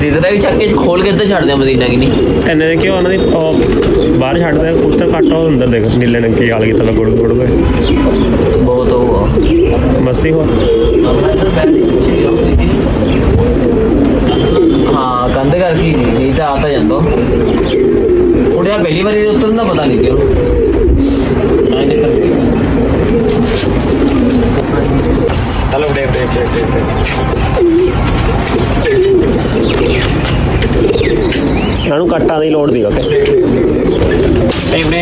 ਦੀਦਰਾ ਵੀ ਚੱਕ ਕੇ ਖੋਲ ਕੇ ਇੱਧਰ ਛੱਡਦੇ ਆ ਮਦੀਨਾ ਕੀ ਨਹੀਂ ਇੰਨੇ ਦੇ ਕਿਉਂ ਉਹਨਾਂ ਦੀ ਉਹ ਬਾਹਰ ਛੱਡਦੇ ਕਬੂਤਰ ਘੱਟ ਉਹ ਅੰਦਰ ਦੇਖ ਨੀਲੇ ਰੰਗ ਕੀ ਹਾਲ ਕੀਤਾ ਗੁੜ ਗੁੜ ਗਏ ਬਹੁਤ ਉਹ ਮਸਤੀ ਹੋ ਹਾਂ ਕੰਧ ਕਰਕੇ ਨਹੀਂ ਤਾਂ ਆ ਤਾਂ ਜਾਂਦਾ ਉੜਿਆ ਪਹਿਲੀ ਵਾਰੀ ਉਤਰਨ ਦਾ ਪਤਾ ਨਹੀਂ ਕਿਉਂ ਨਹੀਂ ਤੇ ਕਰ ਚਲੋ ਦੇਖ ਇਹਨੂੰ ਕੱਟਾਂ ਦੀ ਲੋੜ ਦੀ ਓਕੇ ਨਹੀਂ